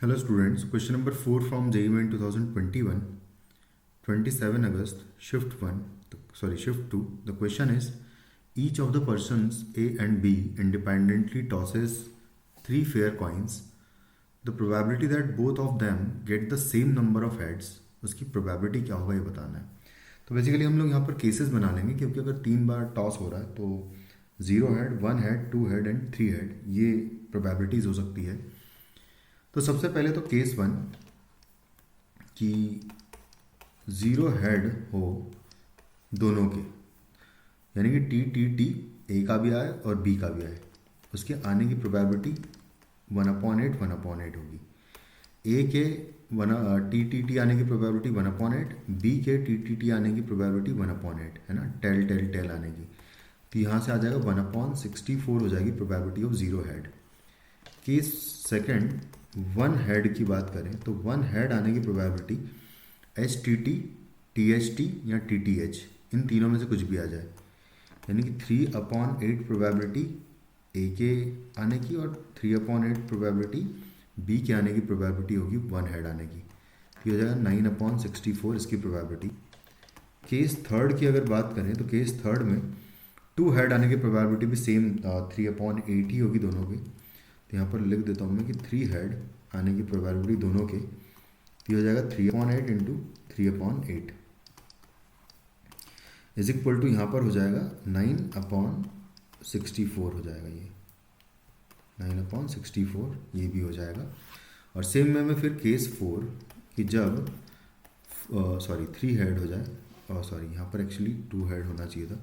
Hello students, question number 4 from JEE Main 2021, 27 August, shift 2. The question is, each of the persons A and B independently tosses 3 fair coins. The probability that both of them get the same number of heads, उसकी probability क्या होगा ये बताना है. तो basically हम लोग यहाँ पर केसेस बना लेंगे, क्योंकि अगर 3 बार टॉस हो रहा है तो 0 head, 1 head, 2 head and 3 head ये प्रोबेबिलिटीज हो सकती है. तो सबसे पहले तो केस 1 कि 0 हेड हो दोनों के, यानी कि टी टी टी ए का भी आए और बी का भी आए, उसके आने की प्रोबेबिलिटी 1/8 होगी. ए के टी टी टी आने की प्रोबेबिलिटी 1/8, बी के टी टी टी आने की प्रोबेबिलिटी 1/8 है ना, टेल आने की. तो यहाँ से आ जाएगा 1/64 हो जाएगी probability of 0 head. Case second 1 head की बात करें तो 1 हेड आने की probability H T T, T H T या टी टी एच, इन तीनों में से कुछ भी आ जाए, यानी कि 3/8 प्रोबेबिलिटी ए के आने की और 3/8 प्रोबेबिलिटी बी के आने की प्रोबेबिलिटी होगी 1 हेड आने की. तो हो जाएगा 9/64 इसकी प्रोबेबिलिटी. केस थर्ड की अगर बात करें तो केस थर्ड में 2 हेड आने की प्रोबेबिलिटी भी सेम 3/8 ही होगी दोनों की. तो यहाँ पर लिख देता हूँ मैं कि 3 हेड आने की प्रोबेबिलिटी दोनों के, ये हो जाएगा 3/8 इंटू 3/8 इज इक्वल टू, यहाँ पर हो जाएगा 9/64 हो जाएगा. ये 9/64 ये भी हो जाएगा. और सेम में फिर केस 4 कि जब 3 हेड हो जाए, यहाँ पर एक्चुअली 2 हेड होना चाहिए था.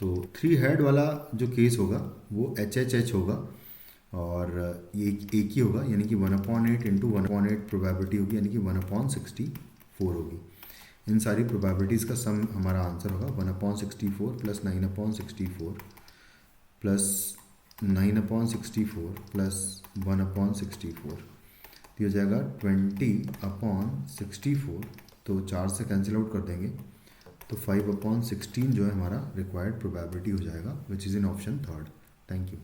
तो 3 हेड वाला जो केस होगा वो एच होगा और ये एक ही होगा, यानी कि 1/8 इंटू 1/8 प्रोबेबिलिटी होगी, यानी कि 1/64 होगी. इन सारी प्रोबेबिलिटीज़ का सम हमारा आंसर होगा 1/64 प्लस 9/64 प्लस 9/64 प्लस 1/64. तो हो जाएगा 20/64. तो 4 से कैंसिल आउट कर देंगे तो 5/16 जो है हमारा रिक्वायर्ड प्रोबेबिलिटी हो जाएगा, which is in option third. Thank you.